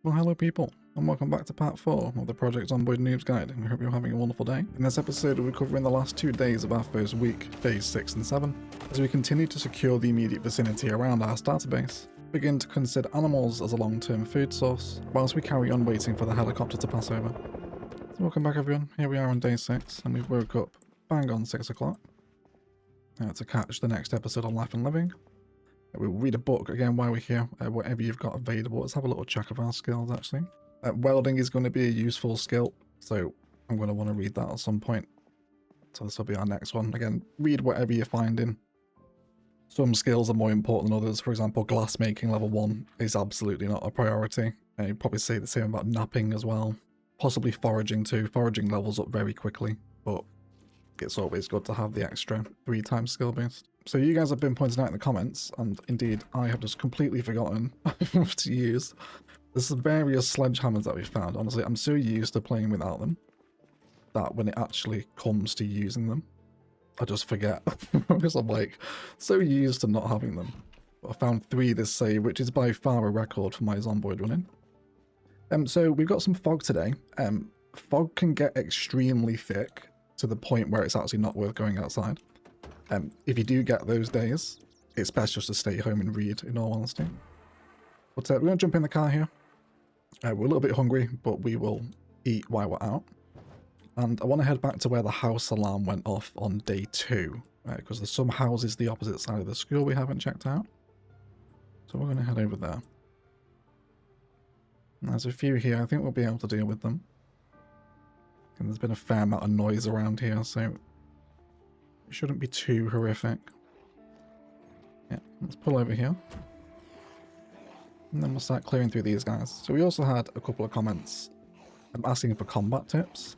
Well, hello people, and welcome back to part 4 of the Project Zomboid Noobs Guide. We hope you're having a wonderful day. In this episode, we're covering the last 2 days of our first week, days 6 and 7, as we continue to secure the immediate vicinity around our starter base, begin to consider animals as a long-term food source, whilst we carry on waiting for the helicopter to pass over. So welcome back everyone, here we are on day 6, and we woke up bang on 6 o'clock to catch the next episode on Life and Living. We'll read a book again while we're here, whatever you've got available. Let's have a little check of our skills actually. Welding is going to be a useful skill, so I'm going to want to read that at some point. So this will be our next one. Again, read whatever you're finding. Some skills are more important than others. For example, glass making level 1 is absolutely not a priority. You'd probably say the same about napping as well. Possibly foraging too. Foraging levels up very quickly, but it's always good to have the extra 3 times skill boost. So you guys have been pointing out in the comments, and indeed I have just completely forgotten to use. There's various sledgehammers that we found. Honestly, I'm so used to playing without them that when it actually comes to using them, I just forget because I'm like so used to not having them. But I found 3 this save, which is by far a record for my Zomboid running. So we've got some fog today. Fog can get extremely thick to the point where it's actually not worth going outside. If you do get those days, it's best just to stay home and read, in all honesty. But we're going to jump in the car here. We're a little bit hungry, but we will eat while we're out. And I want to head back to where the house alarm went off on day 2, because there's some houses the opposite side of the school we haven't checked out. So we're going to head over there. And there's a few here. I think we'll be able to deal with them. And there's been a fair amount of noise around here, so it shouldn't be too horrific. Yeah, let's pull over here. And then we'll start clearing through these guys. So we also had a couple of comments asking for combat tips.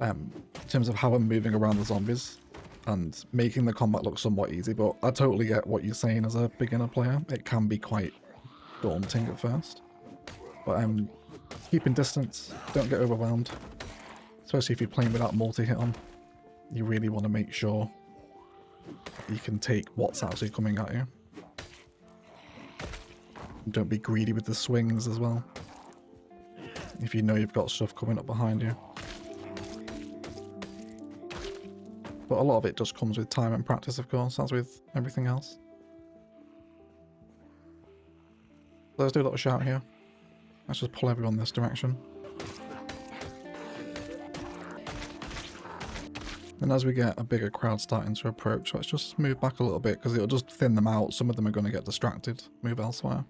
In terms of how I'm moving around the zombies and making the combat look somewhat easy, but I totally get what you're saying as a beginner player. It can be quite daunting at first. But keeping distance, don't get overwhelmed. Especially if you're playing without multi-hit on. You really want to make sure you can take what's actually coming at you. Don't be greedy with the swings as well, if you know you've got stuff coming up behind you. But a lot of it just comes with time and practice, of course, as with everything else. Let's do a little shout here. Let's just pull everyone this direction. And as we get a bigger crowd starting to approach, let's just move back a little bit because it'll just thin them out. Some of them are going to get distracted, move elsewhere.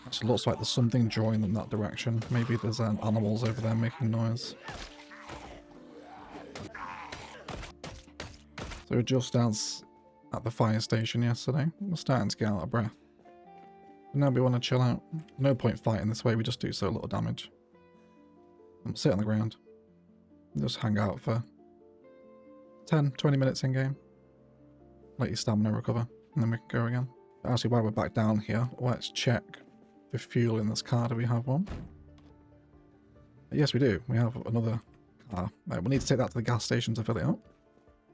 It looks like there's something drawing them that direction. Maybe there's animals over there making noise. So just as at the fire station yesterday, we're starting to get out of breath. But now we want to chill out. No point fighting this way, we just do so little damage. Sit on the ground. Just hang out for 10-20 minutes in game. Let your stamina recover, and then we can go again. Actually, while we're back down here, let's check the fuel in this car. Do we have one? Yes, we do. We have another car. We need to take that to the gas station to fill it up.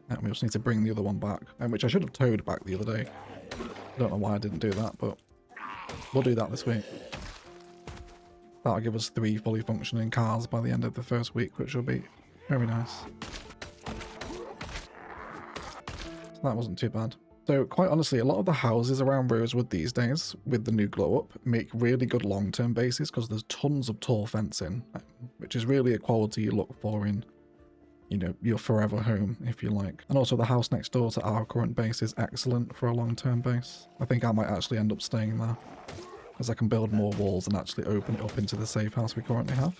And we just need to bring the other one back, which I should have towed back the other day. I don't know why I didn't do that, but we'll do that this week. That'll give us 3 fully functioning cars by the end of the first week, which will be very nice. So that wasn't too bad. So quite honestly, a lot of the houses around Rosewood these days, with the new glow up, make really good long-term bases because there's tons of tall fencing, which is really a quality you look for in, you know, your forever home, if you like. And also the house next door to our current base is excellent for a long-term base. I think I might actually end up staying there, as I can build more walls and actually open it up into the safe house we currently have.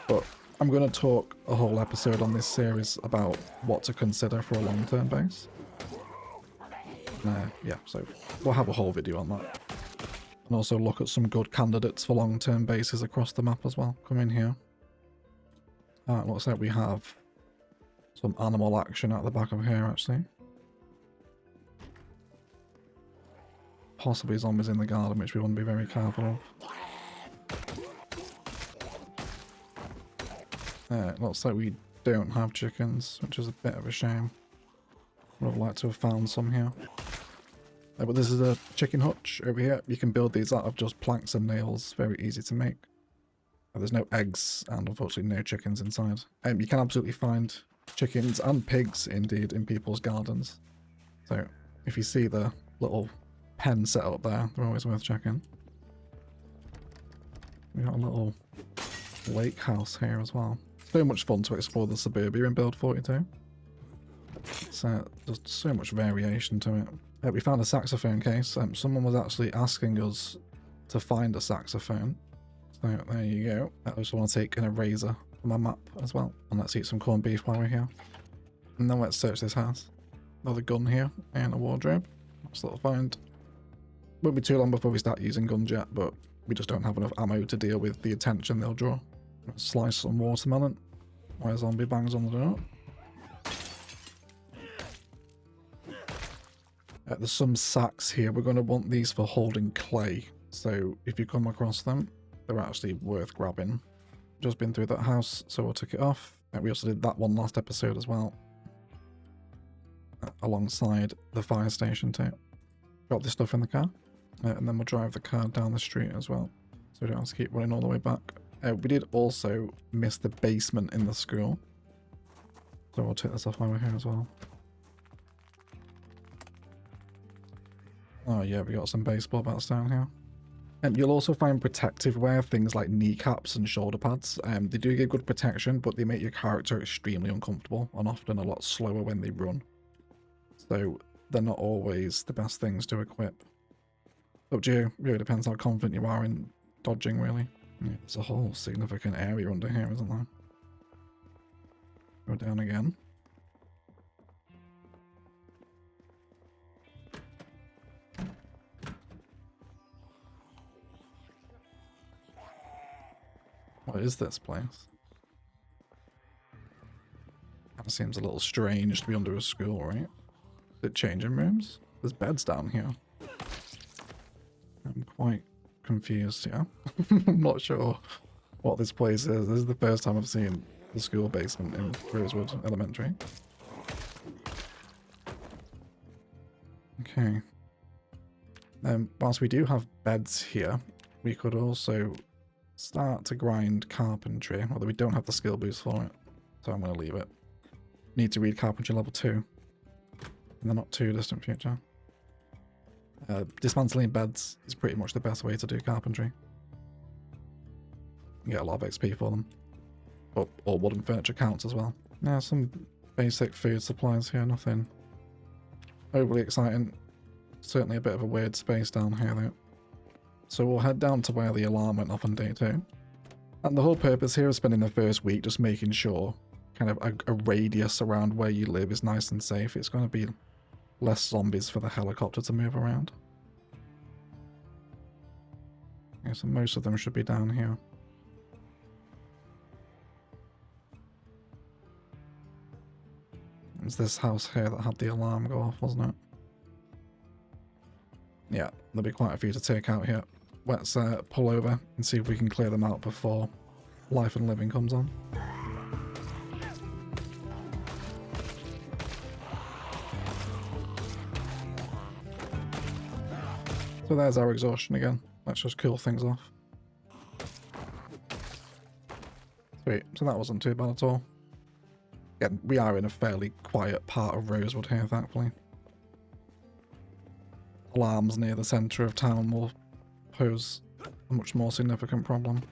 But I'm going to talk a whole episode on this series about what to consider for a long-term base. Yeah, so we'll have a whole video on that. And also look at some good candidates for long-term bases across the map as well. Come in here. It looks like we have some animal action at the back of here, actually. Possibly zombies in the garden, which we want to be very careful of. It looks like we don't have chickens, which is a bit of a shame. Would have liked to have found some here. But this is a chicken hutch over here. You can build these out of just planks and nails. Very easy to make. There's no eggs and unfortunately no chickens inside. You can absolutely find chickens and pigs indeed in people's gardens. So if you see the little pen set up there, they're always worth checking. We got a little lake house here as well. So much fun to explore the suburbia in Build 42. So there's so much variation to it. We found a saxophone case. Someone was actually asking us to find a saxophone. So there you go. I also want to take an eraser from my map as well. And let's eat some corned beef while we're here. And then let's search this house. Another gun here and a wardrobe. Nice little find. Won't be too long before we start using guns yet, but we just don't have enough ammo to deal with the attention they'll draw. Let's slice some watermelon while a zombie bangs on the door. There's some sacks here. We're going to want these for holding clay. So if you come across them, they're actually worth grabbing. Just been through that house, so we'll tick it off. We also did that one last episode as well. Alongside the fire station too. Got this stuff in the car. And then we'll drive the car down the street as well. So we don't have to keep running all the way back. We did also miss the basement in the school. So we'll take this off while we're here as well. Oh yeah, we got some baseball bats down here. You'll also find protective wear, things like kneecaps and shoulder pads. They do give good protection, but they make your character extremely uncomfortable and often a lot slower when they run. So they're not always the best things to equip. Up to you. Really depends how confident you are in dodging, really. Yeah, there's a whole significant area under here, isn't there? Go down again. What is this place? That seems a little strange to be under a school, right? Is it changing rooms? There's beds down here. I'm quite confused here. I'm not sure what this place is. This is the first time I've seen the school basement in Rosewood Elementary. Okay. Whilst we do have beds here, we could also start to grind carpentry, although we don't have the skill boost for it, so I'm going to leave it. Need to read carpentry level 2 in the not too distant future. Dismantling beds is pretty much the best way to do carpentry. You get a lot of XP for them. Or wooden furniture counts as well. Now some basic food supplies here, nothing overly exciting. Certainly a bit of a weird space down here though. So we'll head down to where the alarm went off on day 2. And the whole purpose here is spending the first week just making sure kind of a radius around where you live is nice and safe. It's going to be less zombies for the helicopter to move around. Okay, so most of them should be down here. It's this house here that had the alarm go off, wasn't it? Yeah, there'll be quite a few to take out here. Let's pull over and see if we can clear them out before Life and Living comes on. So there's our exhaustion again. Let's just cool things off. Sweet, so that wasn't too bad at all. Again, we are in a fairly quiet part of Rosewood here, thankfully. Alarms near the centre of town will pose a much more significant problem.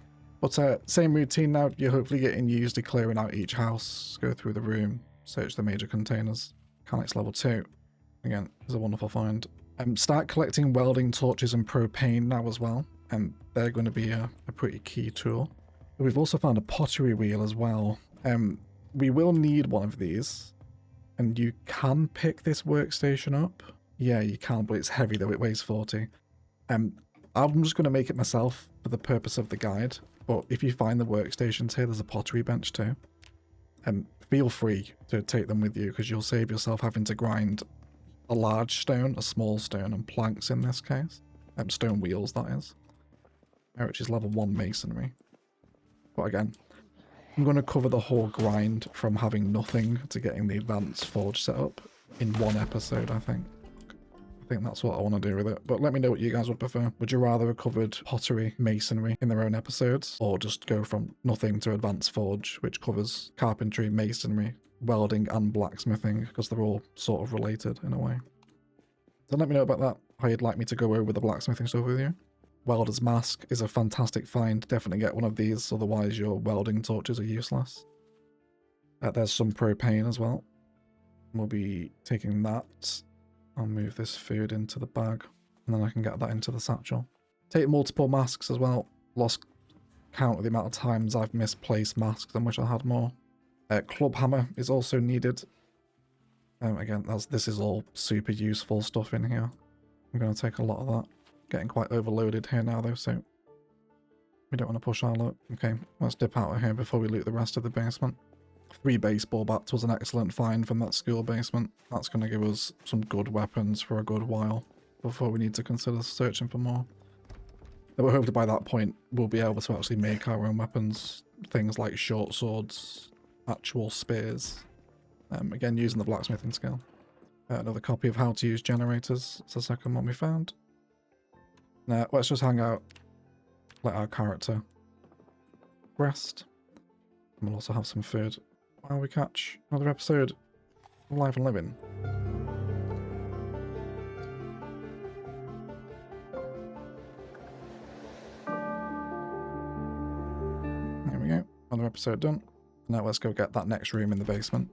But same routine now, you're hopefully getting used to clearing out each house, go through the room, search the major containers. Mechanics level 2. Again, is a wonderful find. Start collecting welding torches and propane now as well, and they're going to be a pretty key tool. But we've also found a pottery wheel as well. We will need one of these, and you can pick this workstation up. Yeah, you can, but it's heavy though, it weighs 40. I'm just going to make it myself for the purpose of the guide, but if you find the workstations here, there's a pottery bench too. Feel free to take them with you, because you'll save yourself having to grind a large stone, a small stone, and planks in this case. Stone wheels, that is. Which is level 1 masonry. But again, I'm going to cover the whole grind from having nothing to getting the advanced forge set up in one episode, I think. I think that's what I want to do with it. But let me know what you guys would prefer. Would you rather have covered pottery, masonry in their own episodes, or just go from nothing to advanced forge, which covers carpentry, masonry, welding, and blacksmithing, because they're all sort of related in a way. So let me know about that, how you'd like me to go over the blacksmithing stuff with you. Welder's mask is a fantastic find. Definitely get one of these, otherwise your welding torches are useless. There's some propane as well. We'll be taking that. I'll move this food into the bag, and then I can get that into the satchel. Take multiple masks as well. Lost count of the amount of times I've misplaced masks and wish I had more. Club hammer is also needed. Again, this is all super useful stuff in here. I'm going to take a lot of that. Getting quite overloaded here now though, so we don't want to push our luck. Okay, let's dip out of here before we loot the rest of the basement. 3 baseball bats was an excellent find from that school basement. That's going to give us some good weapons for a good while before we need to consider searching for more. But we hope that by that point we'll be able to actually make our own weapons. Things like short swords, actual spears. Again, using the blacksmithing skill. Another copy of How to Use Generators. It's the second one we found. Now, let's just hang out. Let our character rest. And we'll also have some food while we catch another episode of Live and Living. There we go. Another episode done. Now let's go get that next room in the basement.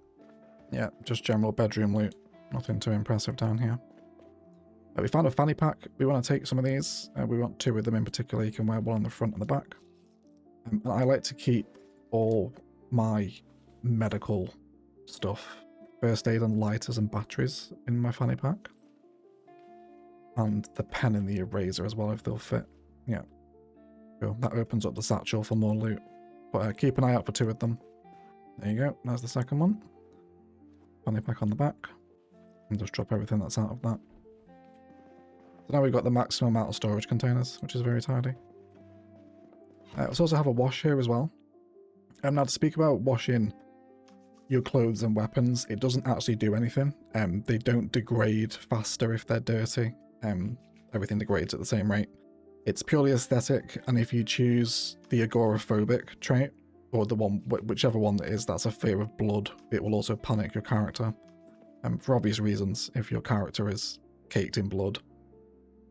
Yeah, just general bedroom loot. Nothing too impressive down here. We found a fanny pack. We want to take some of these. We want 2 of them in particular. You can wear one on the front and the back. And I like to keep all my medical stuff, first aid and lighters and batteries in my fanny pack. And the pen and the eraser as well if they'll fit. Yeah. Cool. That opens up the satchel for more loot. But keep an eye out for 2 of them. There you go. There's the second one. Fanny pack on the back. And just drop everything that's out of that. So now we've got the maximum amount of storage containers, which is very tidy. Let's also have a wash here as well. Now to speak about washing your clothes and weapons, it doesn't actually do anything. They don't degrade faster if they're dirty. Everything degrades at the same rate. It's purely aesthetic, and if you choose the agoraphobic trait, or the one, whichever one that is, that's a fear of blood, it will also panic your character. For obvious reasons, if your character is caked in blood.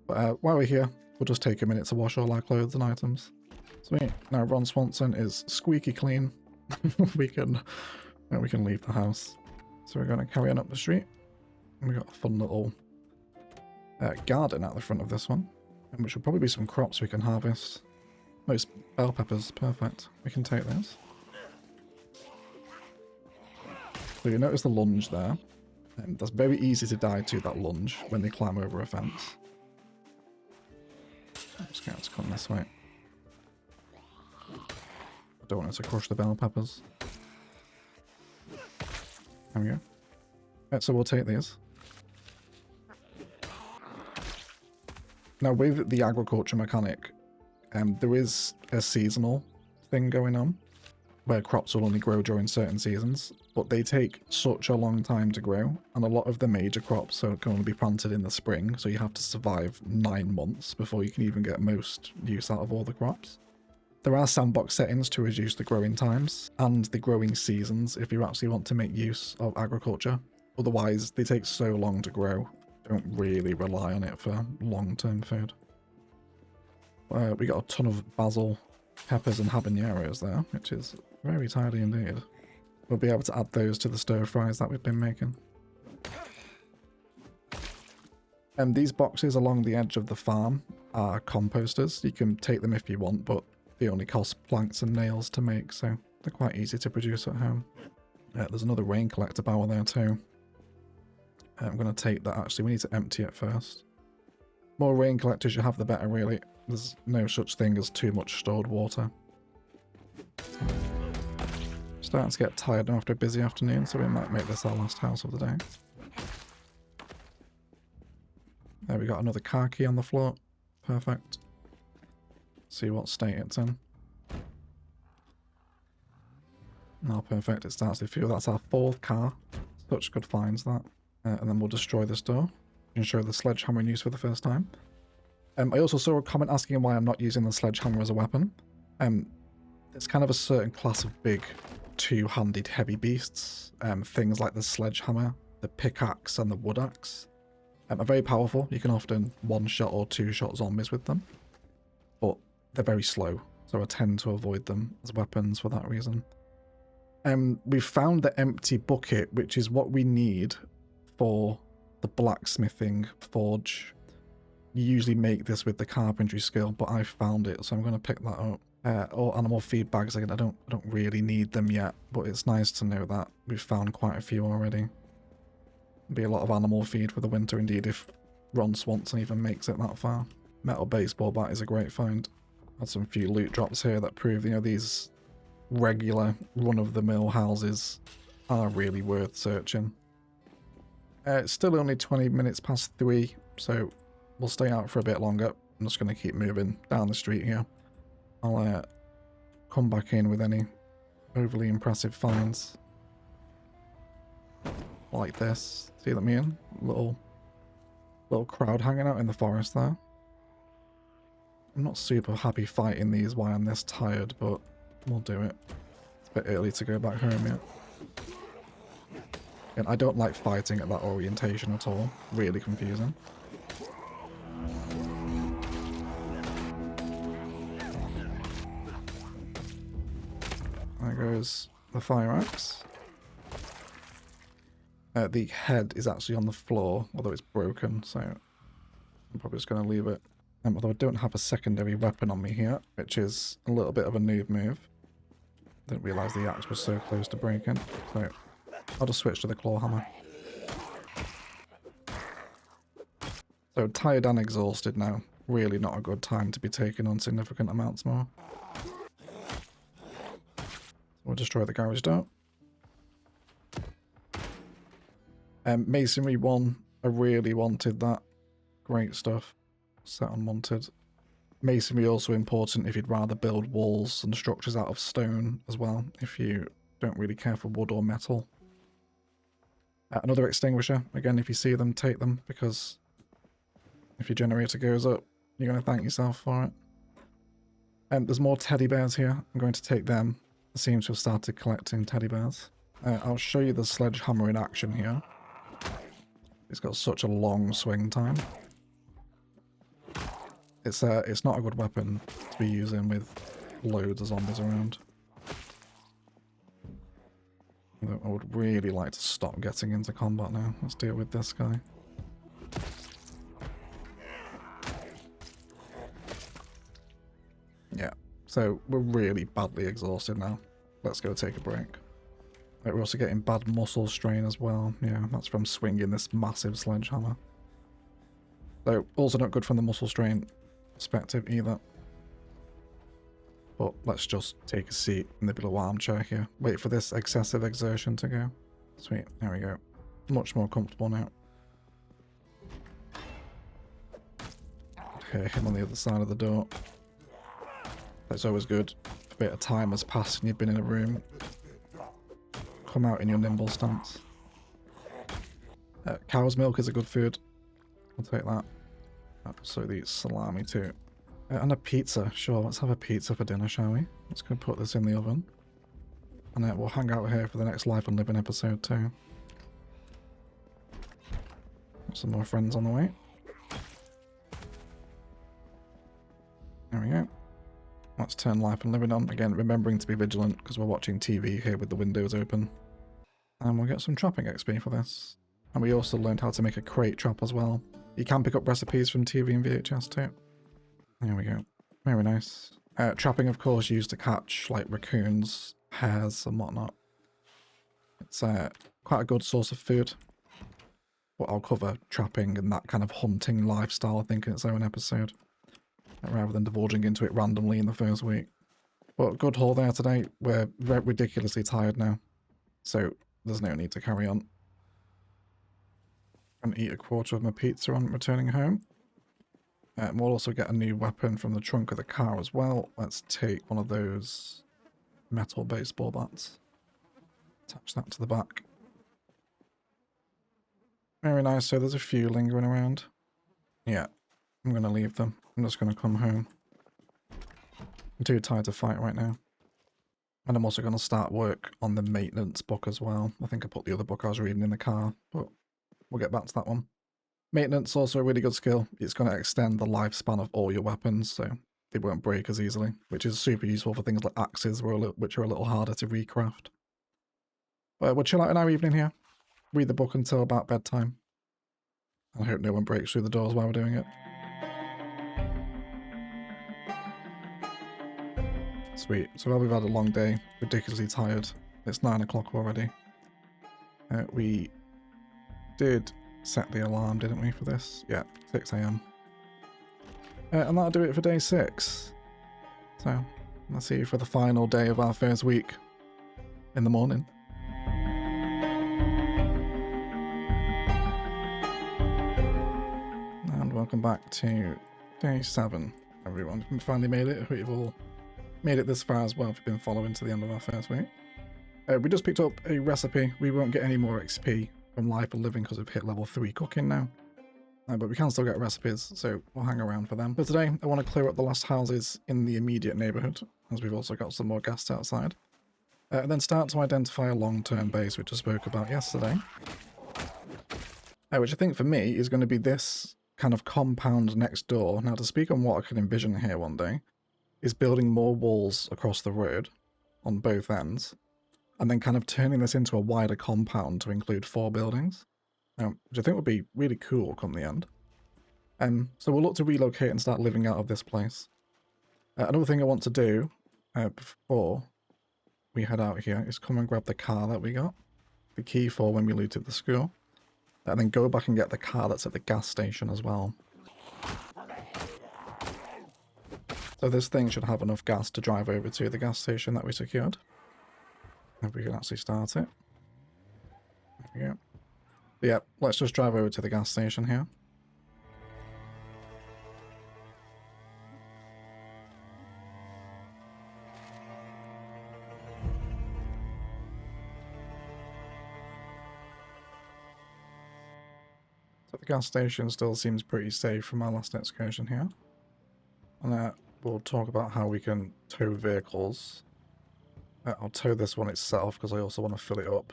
But while we're here, we'll just take a minute to wash all our clothes and items. Sweet. Now Ron Swanson is squeaky clean. we can leave the house. So we're going to carry on up the street. And we've got a fun little garden out the front of this one, which will probably be some crops we can harvest. Most bell peppers, perfect. We can take those. So you notice the lunge there. That's very easy to die to, that lunge, when they climb over a fence. I'm just going to come this way. I don't want it to crush the bell peppers. There we go. Right, so we'll take these. Now with the agriculture mechanic, there is a seasonal thing going on, where crops will only grow during certain seasons, but they take such a long time to grow, and a lot of the major crops can only be planted in the spring, so you have to survive 9 months before you can even get most use out of all the crops. There are sandbox settings to reduce the growing times, and the growing seasons if you actually want to make use of agriculture. Otherwise, they take so long to grow, don't really rely on it for long-term food. We got a ton of basil, peppers and habaneros there, which is very tidy indeed. We'll be able to add those to the stir fries that we've been making. And these boxes along the edge of the farm are composters. You can take them if you want, but they only cost planks and nails to make, so they're quite easy to produce at home. There's another rain collector barrel there too. I'm going to take that. Actually, we need to empty it first. More rain collectors you have, the better, really. There's no such thing as too much stored water. Starting to get tired now after a busy afternoon, so we might make this our last house of the day. There we got another car key on the floor. Perfect. See what state it's in. Oh, perfect. It starts to fuel. That's our 4th car. Such good finds, that. And then we'll destroy this door. and show the sledgehammer in use for the first time. I also saw a comment asking why I'm not using the sledgehammer as a weapon. It's kind of a certain class of big two-handed heavy beasts. Things like the sledgehammer, the pickaxe, and the wood axe are very powerful. You can often one-shot or two-shot zombies with them, but they're very slow, so I tend to avoid them as weapons for that reason. We've found the empty bucket, which is what we need for the blacksmithing forge. You usually make this with the carpentry skill, but I found it, so I'm going to pick that up. Or animal feed bags. Again, I don't really need them yet, but it's nice to know that we've found quite a few already. Be a lot of animal feed for the winter indeed if Ron Swanson even makes it that far. Metal baseball bat is a great find. Had some few loot drops here that prove, you know, these regular run-of-the-mill houses are really worth searching. It's still only 20 minutes past 3, so we'll stay out for a bit longer. I'm just going to keep moving down the street here. I'll come back in with any overly impressive finds. Like this. See what I mean? Little crowd hanging out in the forest there. I'm not super happy fighting these while I'm this tired, but we'll do it. It's a bit early to go back home yet. And I don't like fighting at that orientation at all. Really confusing. There goes the fire axe. The head is actually on the floor, although it's broken, so I'm probably just going to leave it. Although I don't have a secondary weapon on me here, which is a little bit of a noob move. Didn't realise the axe was so close to breaking, so I'll just switch to the claw hammer. So tired and exhausted now. Really not a good time to be taking on significant amounts more. We'll destroy the garage door. Masonry 1, I really wanted that. Great stuff. Set unwanted. Masonry also important if you'd rather build walls and structures out of stone as well, if you don't really care for wood or metal. Another extinguisher. Again, if you see them, take them, because if your generator goes up, you're going to thank yourself for it. There's more teddy bears here. I'm going to take them. I seem to have started collecting teddy bears. I'll show you the sledgehammer in action here. It's got such a long swing time. It's not a good weapon to be using with loads of zombies around. I would really like to stop getting into combat now. Let's deal with this guy. Yeah, so we're really badly exhausted now. Let's go take a break. Right, we're also getting bad muscle strain as well. Yeah, that's from swinging this massive sledgehammer. So, also not good from the muscle strain perspective either. But let's just take a seat in the little armchair here. Wait for this excessive exertion to go. Sweet, there we go. Much more comfortable now. Okay, him on the other side of the door. That's always good. A bit of time has passed and you've been in a room. Come out in your nimble stance. Cow's milk is a good food. I'll take that. So the salami too. And a pizza. Sure, let's have a pizza for dinner, shall we? Let's go put this in the oven. And we'll hang out here for the next Life and Living episode too. Got some more friends on the way. There we go. Let's turn Life and Living on. Again, remembering to be vigilant because we're watching TV here with the windows open. And we'll get some trapping XP for this. And we also learned how to make a crate trap as well. You can pick up recipes from TV and VHS too. There we go. Very nice. Trapping, of course, used to catch like raccoons, hares and whatnot. It's quite a good source of food. But I'll cover trapping and that kind of hunting lifestyle, I think, in its own episode. Rather than divulging into it randomly in the first week. But good haul there today. We're ridiculously tired now. So there's no need to carry on. And eat a quarter of my pizza on returning home. We'll also get a new weapon from the trunk of the car as well. Let's take one of those metal baseball bats. Attach that to the back. Very nice. So there's a few lingering around. Yeah, I'm going to leave them. I'm just going to come home. I'm too tired to fight right now. And I'm also going to start work on the maintenance book as well. I think I put the other book I was reading in the car, but we'll get back to that one. Maintenance, also a really good skill. It's going to extend the lifespan of all your weapons, so they won't break as easily, which is super useful for things like axes, which are a little harder to recraft. But we'll chill out in our evening here. Read the book until about bedtime. I hope no one breaks through the doors while we're doing it. Sweet. So while we've had a long day, ridiculously tired. It's 9 o'clock already. We did set the alarm, didn't we, for this? Yeah, 6 AM. And that'll do it for day 6. So, I'll see you for the final day of our first week in the morning. And welcome back to day 7, everyone. We finally made it. I hope you've all made it this far as well if you've been following to the end of our first week. We just picked up a recipe. We won't get any more XP from Life of Living because we've hit level 3 cooking now. But we can still get recipes, so we'll hang around for them. But today, I want to clear up the last houses in the immediate neighbourhood, as we've also got some more guests outside. And then start to identify a long-term base, which I spoke about yesterday. Which I think for me is going to be this kind of compound next door. Now, to speak on what I can envision here one day, is building more walls across the road on both ends, and then kind of turning this into a wider compound to include 4 buildings. Which I think would be really cool come the end. So we'll look to relocate and start living out of this place. Another thing I want to do before we head out here is come and grab the car that we got, the key for when we looted the school, and then go back and get the car that's at the gas station as well. So this thing should have enough gas to drive over to the gas station that we secured. If we can actually start it. There we go. Yeah, let's just drive over to the gas station here. So the gas station still seems pretty safe from our last excursion here. And we'll talk about how we can tow vehicles. I'll tow this one itself because I also want to fill it up.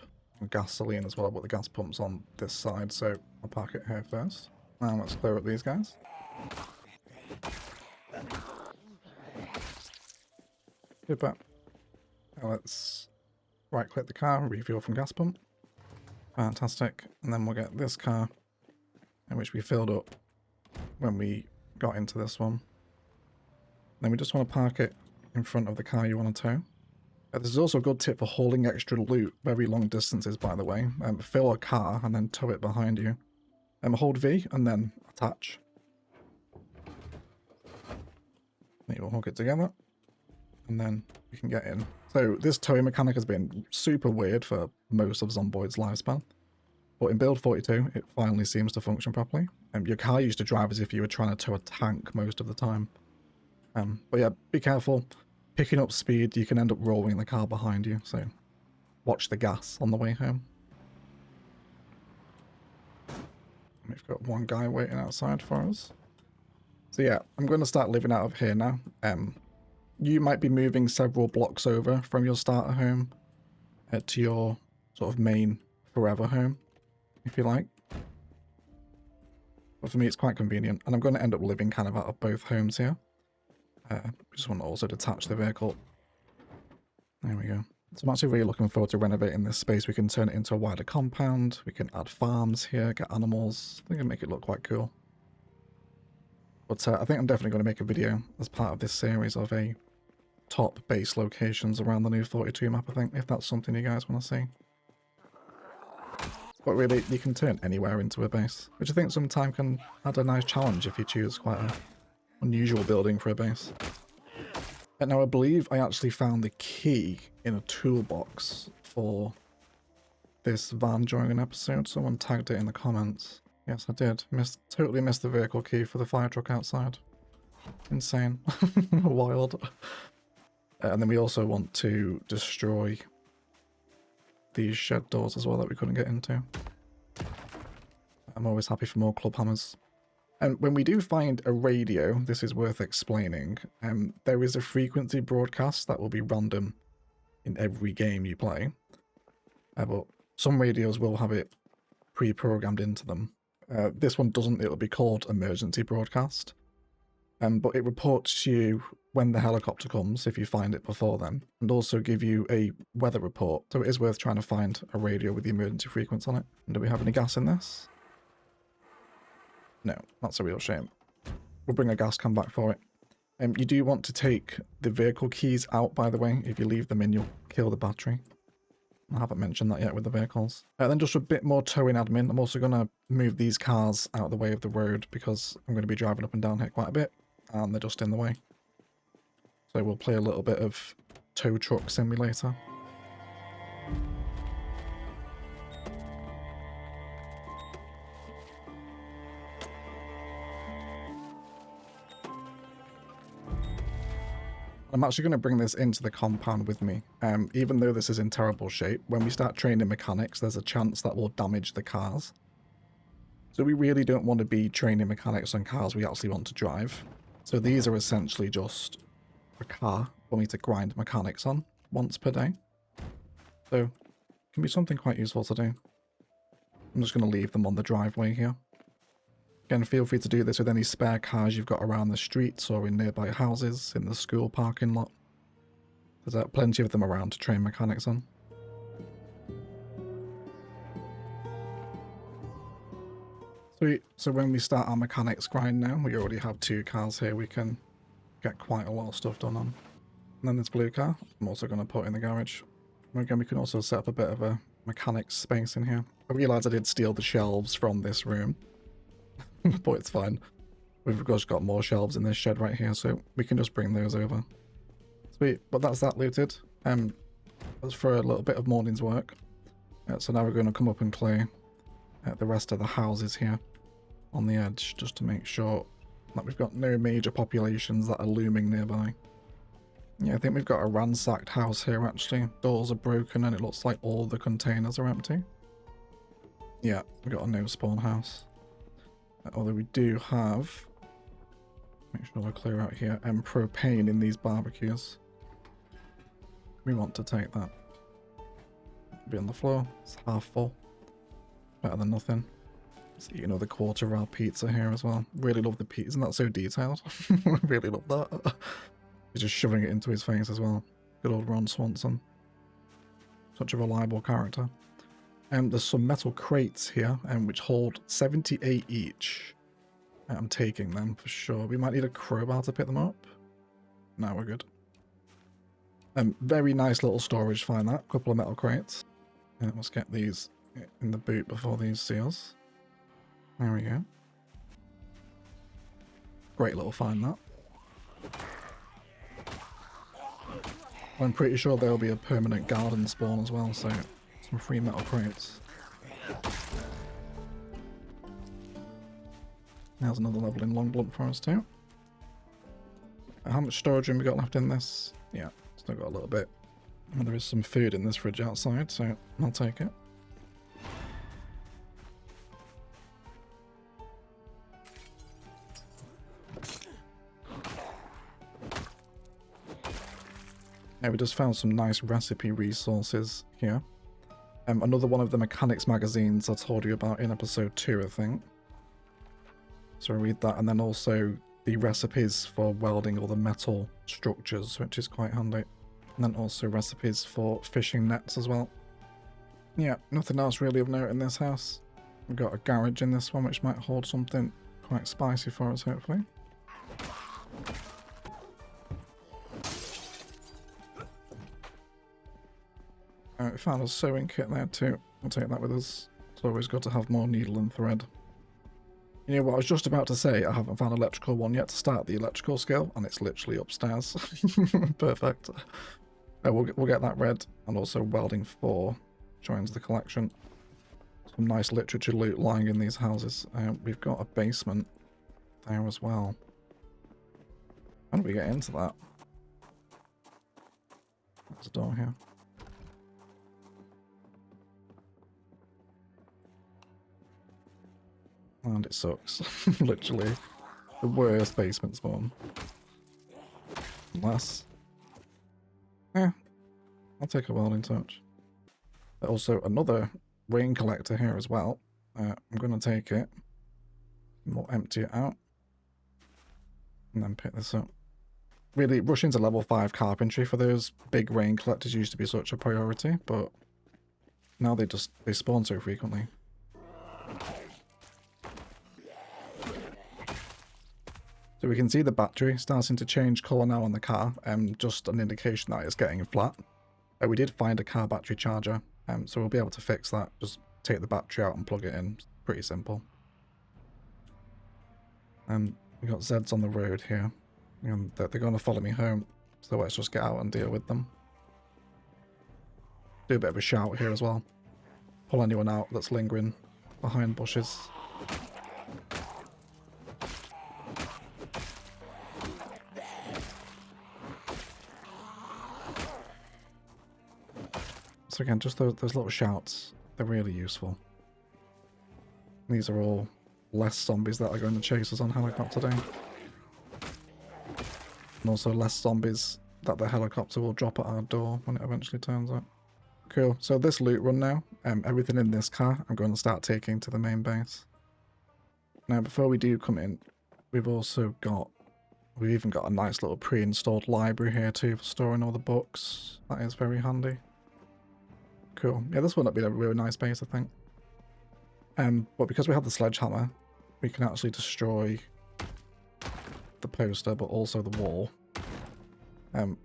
Gasoline as well, but the gas pump's on this side, so I'll park it here first. Now let's clear up these guys. Super. Now let's right click the car and refuel from gas pump. Fantastic. And then we'll get this car, which we filled up when we got into this one. Then we just want to park it in front of the car you want to tow. This is also a good tip for hauling extra loot very long distances, by the way. Fill a car and then tow it behind you. Hold V and then attach. Then you'll hook it together. And then you can get in. So this towing mechanic has been super weird for most of Zomboid's lifespan. But in build 42, it finally seems to function properly. Your car used to drive as if you were trying to tow a tank most of the time. But yeah, be careful. Picking up speed, you can end up rolling the car behind you, so watch the gas on the way home. We've got one guy waiting outside for us. So yeah, I'm going to start living out of here now. You might be moving several blocks over from your starter home to your sort of main forever home, if you like. But for me, it's quite convenient, and I'm going to end up living kind of out of both homes here. Just want to also detach the vehicle. There we go. So I'm actually really looking forward to renovating this space. We can turn it into a wider compound. We can add farms here, get animals. I think it'll make it look quite cool. But I think I'm definitely going to make a video as part of this series of a top base locations around the new 42 map, I think, if that's something you guys want to see. But really, you can turn anywhere into a base, which I think sometimes can add a nice challenge if you choose quite a unusual building for a base. And now I believe I actually found the key in a toolbox for this van during an episode. Someone tagged it in the comments. Yes, I did. Totally missed the vehicle key for the fire truck outside. Insane. Wild. And then we also want to destroy these shed doors as well that we couldn't get into. I'm always happy for more club hammers. And when we do find a radio, this is worth explaining, there is a frequency broadcast that will be random in every game you play. But some radios will have it pre-programmed into them. This one doesn't. It'll be called emergency broadcast. But it reports to you when the helicopter comes, if you find it before then, and also give you a weather report. So it is worth trying to find a radio with the emergency frequency on it. And do we have any gas in this? No, that's a real shame. We'll bring a gas can back for it. You do want to take the vehicle keys out, by the way. If you leave them in, you'll kill the battery. I haven't mentioned that yet with the vehicles. Then just a bit more towing admin. I'm also going to move these cars out of the way of the road because I'm going to be driving up and down here quite a bit, and they're just in the way. So we'll play a little bit of tow truck simulator. I'm actually going to bring this into the compound with me. Even though this is in terrible shape, when we start training mechanics, there's a chance that we'll damage the cars. So we really don't want to be training mechanics on cars we actually want to drive. So these are essentially just a car for me to grind mechanics on once per day. So it can be something quite useful to do. I'm just going to leave them on the driveway here. Again, feel free to do this with any spare cars you've got around the streets or in nearby houses, in the school parking lot. There's plenty of them around to train mechanics on. Sweet. So when we start our mechanics grind now, we already have 2 cars here we can get quite a lot of stuff done on. And then this blue car, I'm also going to put in the garage. And again, we can also set up a bit of a mechanics space in here. I realised I did steal the shelves from this room. But it's fine. We've just got more shelves in this shed right here, so we can just bring those over. Sweet, but that's that looted. That's for a little bit of morning's work. So now we're going to come up and clear the rest of the houses here on the edge, just to make sure that we've got no major populations that are looming nearby. Yeah, I think we've got a ransacked house here actually. Doors are broken and it looks like all the containers are empty. Yeah, we've got a no spawn house. Although we do have, make sure we're clear out here, propane in these barbecues. We want to take that. Be on the floor. It's half full. Better than nothing. Let's eat another quarter of our pizza here as well. Really love the pizza. Isn't that so detailed? Really love that. He's just shoving it into his face as well. Good old Ron Swanson. Such a reliable character. There's some metal crates here, which hold 78 each. I'm taking them for sure. We might need a crowbar to pick them up. No, we're good. Very nice little storage, find that. Couple of metal crates. Let's get these in the boot before these seals. There we go. Great little find, that. I'm pretty sure there'll be a permanent garden spawn as well, so some free metal crates. There's another level in long blunt for us too. How much storage room we got left in this? Yeah, still got a little bit. And there is some food in this fridge outside, so I'll take it. Yeah, we just found some nice recipe resources here. Another one of the mechanics magazines I told you about in episode 2, I think. So I read that, and then also the recipes for welding all the metal structures, which is quite handy. And then also recipes for fishing nets as well. Yeah, nothing else really of note in this house. We've got a garage in this one, which might hold something quite spicy for us, hopefully. We found a sewing kit there too. We'll take that with us. It's always good to have more needle and thread. You know what I was just about to say, I haven't found electrical one yet to start the electrical skill, and it's literally upstairs. Perfect. We'll get that read, and also welding 4 joins the collection. Some nice literature loot lying in these houses. We've got a basement there as well. How do we get into that? There's a door here. And it sucks. Literally. The worst basement spawn. Unless... yeah, I'll take a welding touch. Also, another rain collector here as well. I'm going to take it. We'll empty it out. And then pick this up. Really, rushing to level 5 carpentry for those big rain collectors used to be such a priority, but now they spawn so frequently. So we can see the battery starting to change colour now on the car, just an indication that it's getting flat. We did find a car battery charger, so we'll be able to fix that. Just take the battery out and plug it in. It's pretty simple. We got Zeds on the road here, and they're going to follow me home, so let's just get out and deal with them. Do a bit of a shout here as well. Pull anyone out that's lingering behind bushes. So again, just those little shouts, they're really useful. These are all less zombies that are going to chase us on helicopter day. And also less zombies that the helicopter will drop at our door when it eventually turns up. Cool, so this loot run now, everything in this car I'm going to start taking to the main base. Now before we do come in, we've even got a nice little pre-installed library here too for storing all the books. That is very handy. Cool. Yeah, this one would be a really nice base, I think. But because we have the sledgehammer, we can actually destroy the poster, but also the wall,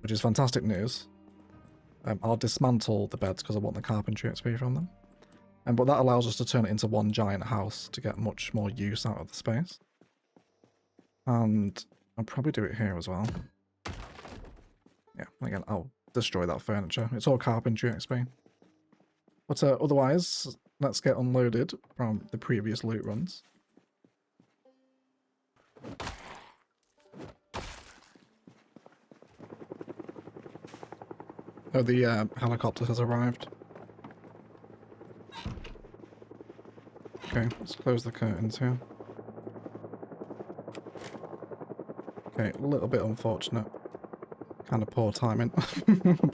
which is fantastic news. I'll dismantle the beds because I want the carpentry XP from them. But that allows us to turn it into one giant house to get much more use out of the space. And I'll probably do it here as well. Yeah, again, I'll destroy that furniture. It's all carpentry XP. But otherwise, let's get unloaded from the previous loot runs. Oh, the helicopter has arrived. Okay, let's close the curtains here. Okay, a little bit unfortunate. Kind of poor timing,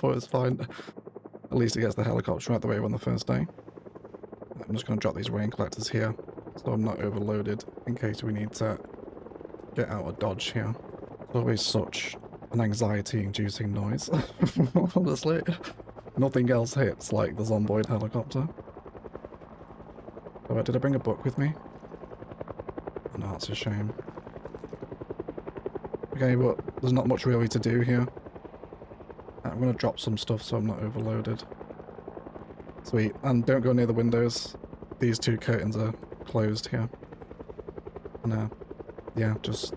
but it's fine. At least it gets the helicopter out of the way on the first day. I'm just going to drop these rain collectors here, so I'm not overloaded in case we need to get out of dodge here. It's always such an anxiety-inducing noise. Honestly, nothing else hits like the Zomboid helicopter. Oh, did I bring a book with me? Oh, no, that's a shame. Okay, but there's not much really to do here. I'm going to drop some stuff so I'm not overloaded. Sweet. And don't go near the windows. These two curtains are closed here. And yeah, just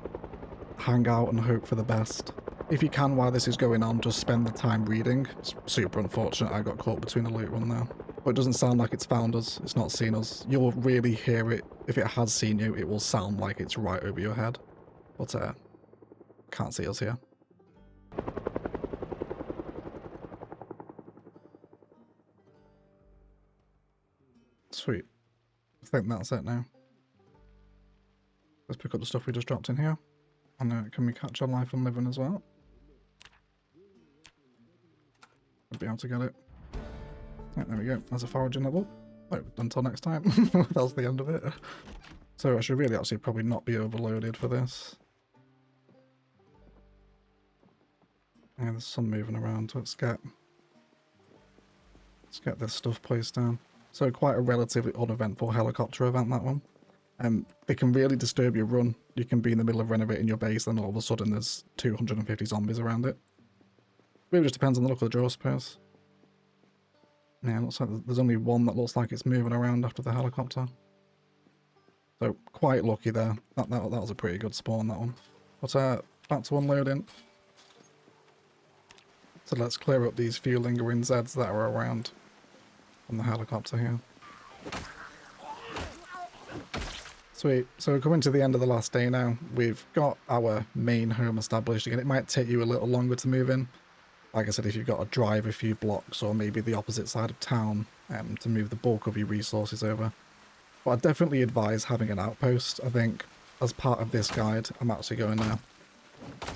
hang out and hope for the best. If you can, while this is going on, just spend the time reading. It's super unfortunate I got caught between a loot run there. But it doesn't sound like it's found us. It's not seen us. You'll really hear it. If it has seen you, it will sound like it's right over your head. But can't see us here. Sweet. I think that's it now. Let's pick up the stuff we just dropped in here. And can we catch on life and living as well? I'll be able to get it. Right, there we go. That's a foraging level. Oh, until next time. That's the end of it. So I should really actually probably not be overloaded for this. Yeah, there's some moving around. Let's get this stuff placed down. So quite a relatively uneventful helicopter event, that one. They can really disturb your run. You can be in the middle of renovating your base and all of a sudden there's 250 zombies around it. Really just depends on the look of the draw, I suppose. Yeah, it looks like there's only one that looks like it's moving around after the helicopter. So quite lucky there. That was a pretty good spawn, that one. But back to unloading. So let's clear up these few lingering Zeds that are around on the helicopter here. Sweet. So we're coming to the end of the last day now. We've got our main home established. Again, it might take you a little longer to move in. Like I said, if you've got to drive a few blocks or maybe the opposite side of town to move the bulk of your resources over. But I definitely advise having an outpost. I think as part of this guide, I'm actually going to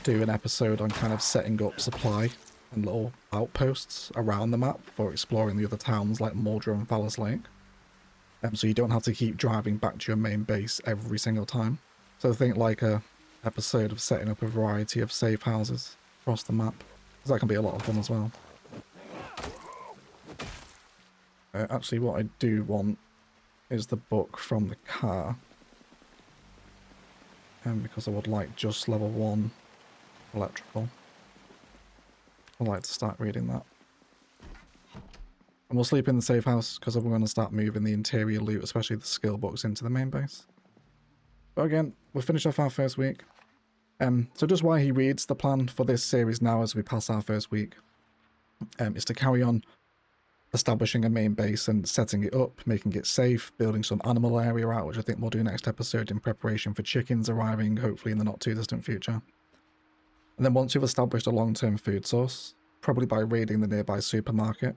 do an episode on kind of setting up supply and little outposts around the map for exploring the other towns like Mordor and Valus Lake. So you don't have to keep driving back to your main base every single time. So think like a episode of setting up a variety of safe houses across the map, because that can be a lot of fun as well. Actually, what I do want is the book from the car, because I would like just level 1 electrical. I'd like to start reading that. And we'll sleep in the safe house because we're going to start moving the interior loot, especially the skill books, into the main base. But again, we'll finish off our first week. So just why he reads, the plan for this series now as we pass our first week is to carry on establishing a main base and setting it up, making it safe, building some animal area out, which I think we'll do next episode in preparation for chickens arriving, hopefully in the not too distant future. And then once you've established a long-term food source, probably by raiding the nearby supermarket,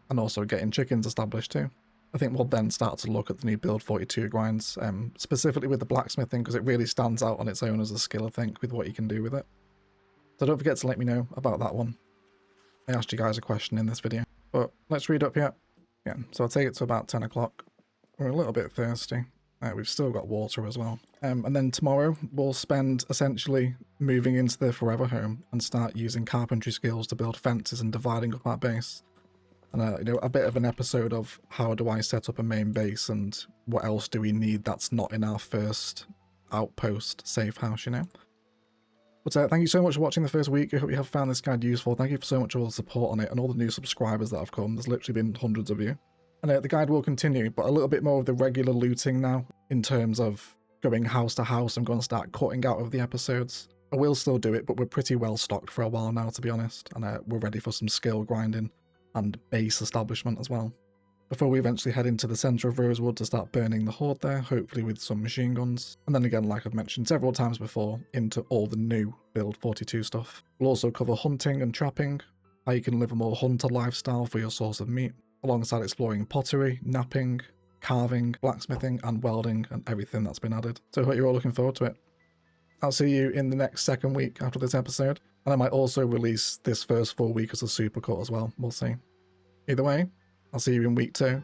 and also getting chickens established too, I think we'll then start to look at the new Build 42 grinds, specifically with the blacksmithing, because it really stands out on its own as a skill, I think, with what you can do with it. So don't forget to let me know about that one. I asked you guys a question in this video. But let's read up here. Yeah, so I'll take it to about 10 o'clock. We're a little bit thirsty. We've still got water as well. And then tomorrow we'll spend essentially moving into the forever home and start using carpentry skills to build fences and dividing up our base. And you know, a bit of an episode of how do I set up a main base and what else do we need that's not in our first outpost safe house, you know? But thank you so much for watching the first week. I hope you have found this guide useful. Thank you so much for all the support on it and all the new subscribers that have come. There's literally been hundreds of you. And the guide will continue, but a little bit more of the regular looting now in terms of going house to house. I'm going to start cutting out of the episodes. I will still do it, but we're pretty well stocked for a while now, to be honest. And we're ready for some skill grinding and base establishment as well, before we eventually head into the centre of Rosewood to start burning the Horde there, hopefully with some machine guns. And then again, like I've mentioned several times before, into all the new Build 42 stuff. We'll also cover hunting and trapping, how you can live a more hunter lifestyle for your source of meat, alongside exploring pottery, knapping, carving, blacksmithing, and welding, and everything that's been added. So I hope you're all looking forward to it. I'll see you in the next second week after this episode, and I might also release this first full week as a supercut as well, we'll see. Either way, I'll see you in week 2.